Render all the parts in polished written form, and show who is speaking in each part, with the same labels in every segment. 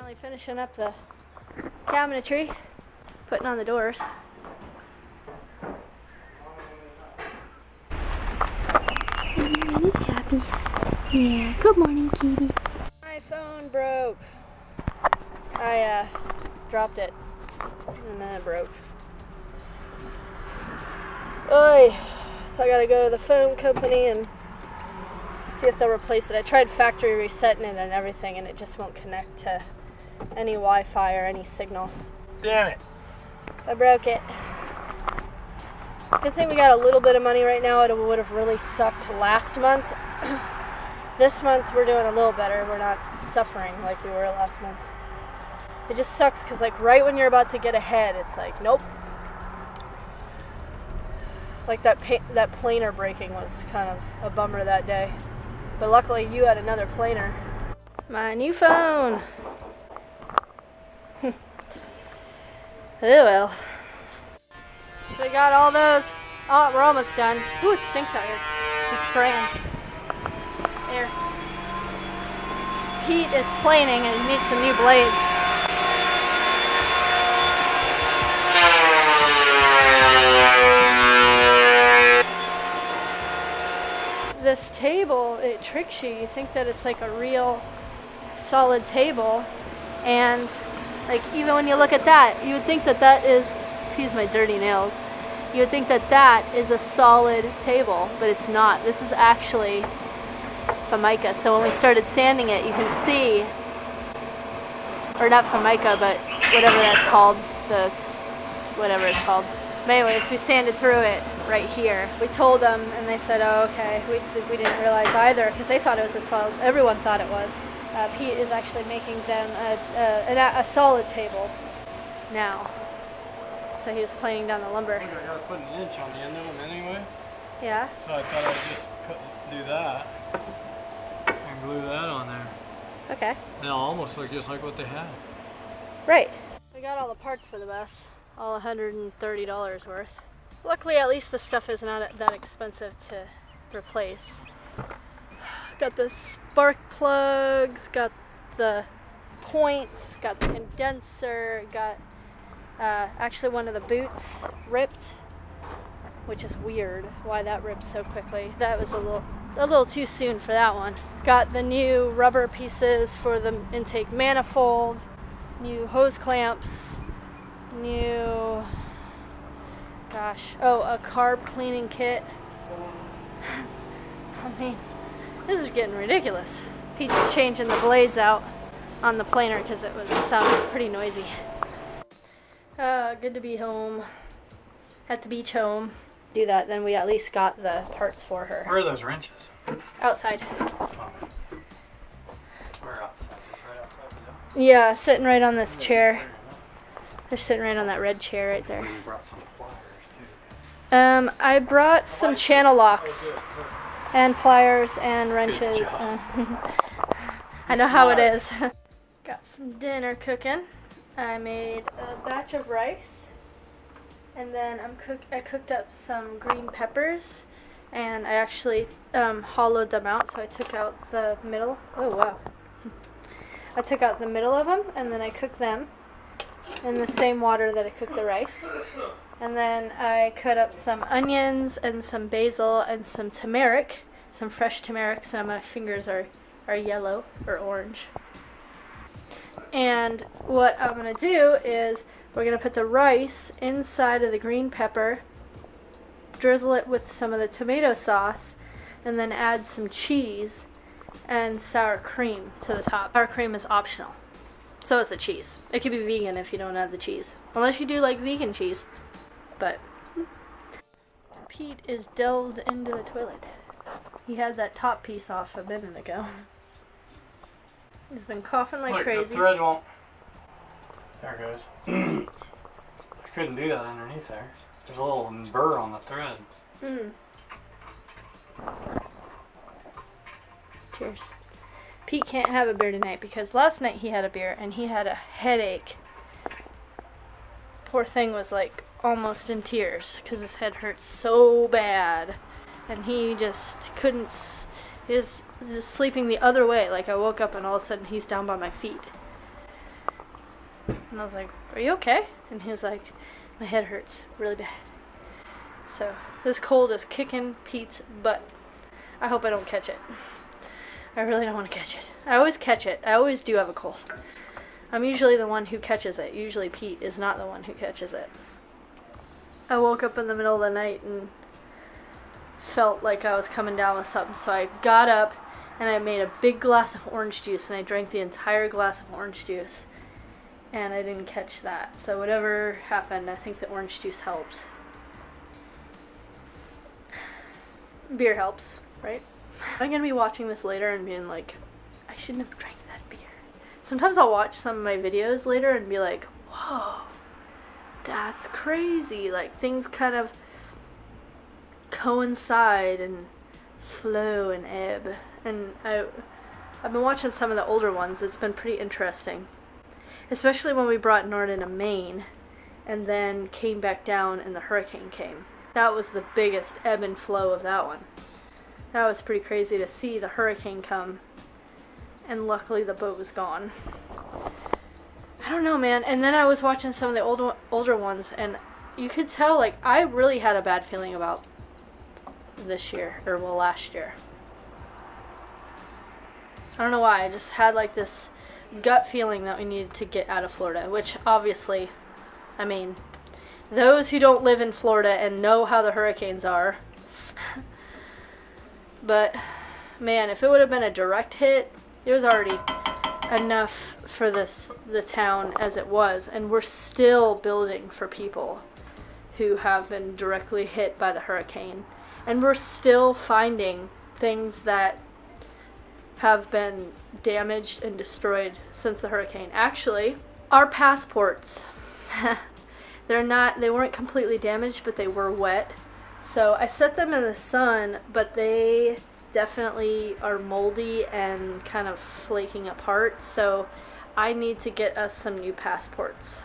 Speaker 1: Finally finishing up the cabinetry, putting on the doors. He's happy. Yeah, good morning, Kitty. My phone broke. I dropped it and then it broke. Oy. So I gotta go to the phone company and see if they'll replace it. I tried factory resetting it and everything and it just won't connect to any Wi-Fi or any signal.
Speaker 2: Damn it.
Speaker 1: I broke it. Good thing we got a little bit of money right now. It would have really sucked last month. This month we're doing a little better. We're not suffering like we were last month. It just sucks because like right when you're about to get ahead, it's like, nope. Like that planer breaking was kind of a bummer that day. But luckily you had another planer. My new phone. Oh well. So we got all those. Oh, we're almost done. Ooh, it stinks out here. He's spraying. There. Pete is planing and he needs some new blades. This table, it tricks you. You think that it's like a real solid table, and like even when you look at that, you would think that that is, excuse my dirty nails, you would think that that is a solid table, but it's not. This is actually Formica. So when we started sanding it, you can see, or not Formica, but whatever that's called, whatever it's called. But anyways, we sanded through it right here. We told them, and they said, oh, okay. We didn't realize either, because they thought it was a solid, everyone thought it was. Pete is actually making them a solid table now. So he was planing down the lumber.
Speaker 2: I think I gotta put an inch on the end of them anyway.
Speaker 1: Yeah?
Speaker 2: So I thought I'd just do that and glue that on there.
Speaker 1: Okay.
Speaker 2: They'll almost look just like what they had.
Speaker 1: Right. We got all the parts for the bus. All $130 worth. Luckily, at least the stuff is not that expensive to replace. Got the spark plugs, got the points, got the condenser, got actually one of the boots ripped, which is weird why that ripped so quickly. That was a little too soon for that one. Got the new rubber pieces for the intake manifold, new hose clamps, new, a carb cleaning kit. I mean, this is getting ridiculous. Pete's changing the blades out on the planer because it was sounding pretty noisy. Good to be home. At the beach home. Do that, then we at least got the parts for her.
Speaker 2: Where are those wrenches?
Speaker 1: Outside.
Speaker 2: Oh. Where outside? Just right outside the door?
Speaker 1: Yeah, sitting right on this chair. They're sitting right on that red chair right there.
Speaker 2: You brought some pliers too.
Speaker 1: I brought some channel locks and pliers and wrenches. I know how it is. Got some dinner cooking. I made a batch of rice, and then I cooked up some green peppers, and I actually hollowed them out, so I took out the middle. Oh wow! I took out the middle of them, and then I cooked them in the same water that I cooked the rice. And then I cut up some onions and some basil and some turmeric, some fresh turmeric, so my fingers are yellow or orange. And what I'm going to do is we're going to put the rice inside of the green pepper, drizzle it with some of the tomato sauce, and then add some cheese and sour cream to the top. Sour cream is optional. So is the cheese. It could be vegan if you don't add the cheese. Unless you do like vegan cheese. But Pete is delved into the toilet. He had that top piece off a minute ago. He's been coughing like crazy.
Speaker 2: The thread won't. There it goes. I couldn't do that underneath there. There's a little burr on the thread.
Speaker 1: Cheers. Pete can't have a beer tonight because last night he had a beer and he had a headache. Poor thing was like almost in tears because his head hurt so bad, and he just couldn't. He was just sleeping the other way. Like I woke up and all of a sudden he's down by my feet. And I was like, are you okay? And he was like, my head hurts really bad. So this cold is kicking Pete's butt. I hope I don't catch it. I really don't want to catch it. I always catch it. I always do have a cold. I'm usually the one who catches it. Usually Pete is not the one who catches it. I woke up in the middle of the night and felt like I was coming down with something. So I got up and I made a big glass of orange juice and I drank the entire glass of orange juice. And I didn't catch that. So whatever happened, I think the orange juice helped. Beer helps, right? I'm going to be watching this later and being like, I shouldn't have drank that beer. Sometimes I'll watch some of my videos later and be like, whoa, that's crazy. Like, things kind of coincide and flow and ebb. And I've been watching some of the older ones. It's been pretty interesting. Especially when we brought Norden to Maine and then came back down and the hurricane came. That was the biggest ebb and flow of that one. That was pretty crazy to see the hurricane come, and luckily the boat was gone. I don't know, man. And then I was watching some of the older ones, and you could tell, like, I really had a bad feeling about this year, or well, last year. I don't know why. I just had like this gut feeling that we needed to get out of Florida, which obviously, I mean, those who don't live in Florida and know how the hurricanes are. But, man, if it would have been a direct hit, it was already enough for the town as it was. And we're still building for people who have been directly hit by the hurricane. And we're still finding things that have been damaged and destroyed since the hurricane. Actually, our passports, they weren't completely damaged, but they were wet. So I set them in the sun, but they definitely are moldy and kind of flaking apart. So I need to get us some new passports.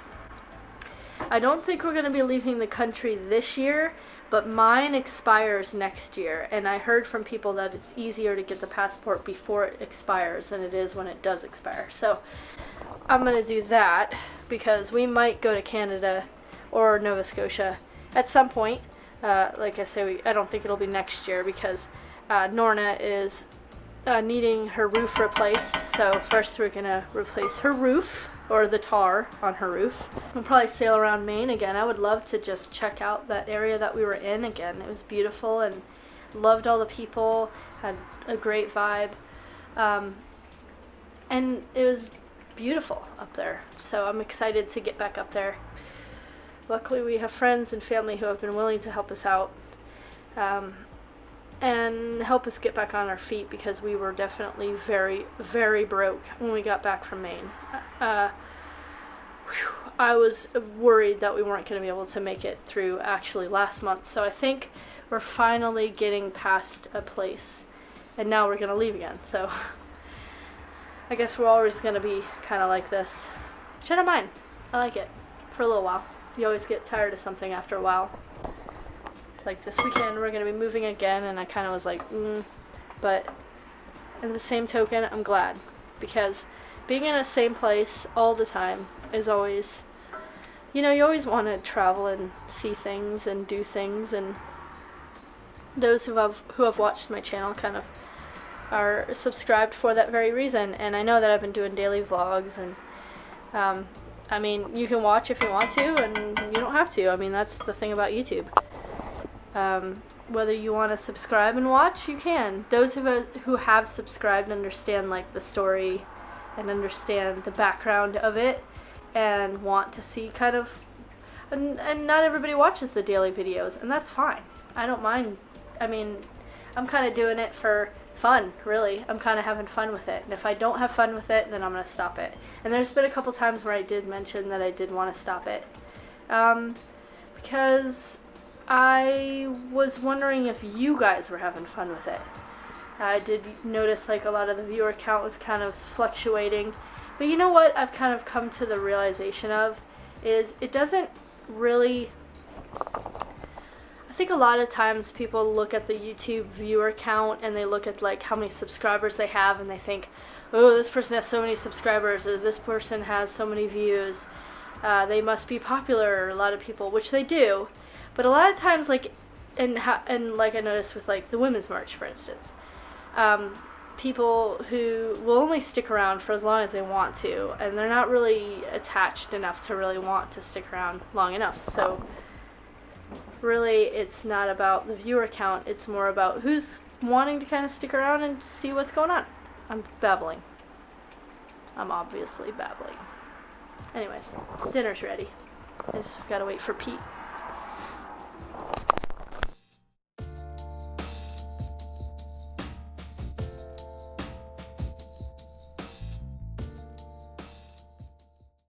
Speaker 1: I don't think we're going to be leaving the country this year, but mine expires next year. And I heard from people that it's easier to get the passport before it expires than it is when it does expire. So I'm going to do that because we might go to Canada or Nova Scotia at some point. Like I say, I don't think it'll be next year because Norna is needing her roof replaced. So first we're going to replace her roof, or the tar on her roof. We'll probably sail around Maine again. I would love to just check out that area that we were in again. It was beautiful and loved all the people, had a great vibe. And it was beautiful up there. So I'm excited to get back up there. Luckily, we have friends and family who have been willing to help us out and help us get back on our feet because we were definitely very, very broke when we got back from Maine. I was worried that we weren't going to be able to make it through actually last month. So I think we're finally getting past a place, and now we're going to leave again. So I guess we're always going to be kind of like this, which I don't mind. I like it for a little while. You always get tired of something after a while. Like this weekend, we're going to be moving again, and I kind of was like, But in the same token, I'm glad. Because being in the same place all the time is always, you always want to travel and see things and do things. And those who have watched my channel kind of are subscribed for that very reason. And I know that I've been doing daily vlogs, and I mean, you can watch if you want to, and you don't have to. I mean, that's the thing about YouTube. Whether you want to subscribe and watch, you can. Those who have subscribed understand, like, the story and understand the background of it and want to see kind of... And not everybody watches the daily videos, and that's fine. I don't mind. I mean, I'm kind of doing it for fun, really. I'm kind of having fun with it. And if I don't have fun with it, then I'm going to stop it. And there's been a couple times where I did mention that I did want to stop it. Because I was wondering if you guys were having fun with it. I did notice like a lot of the viewer count was kind of fluctuating. But you know what I've kind of come to the realization of is it doesn't really... I think a lot of times people look at the YouTube viewer count and they look at like how many subscribers they have and they think, oh, this person has so many subscribers or this person has so many views. they must be popular, a lot of people, which they do. But a lot of times, like, and like I noticed with, like, the Women's March, for instance, people who will only stick around for as long as they want to, and they're not really attached enough to really want to stick around long enough. So really, it's not about the viewer count, it's more about who's wanting to kind of stick around and see what's going on. I'm babbling. I'm obviously babbling. Anyways, dinner's ready. I just gotta wait for Pete.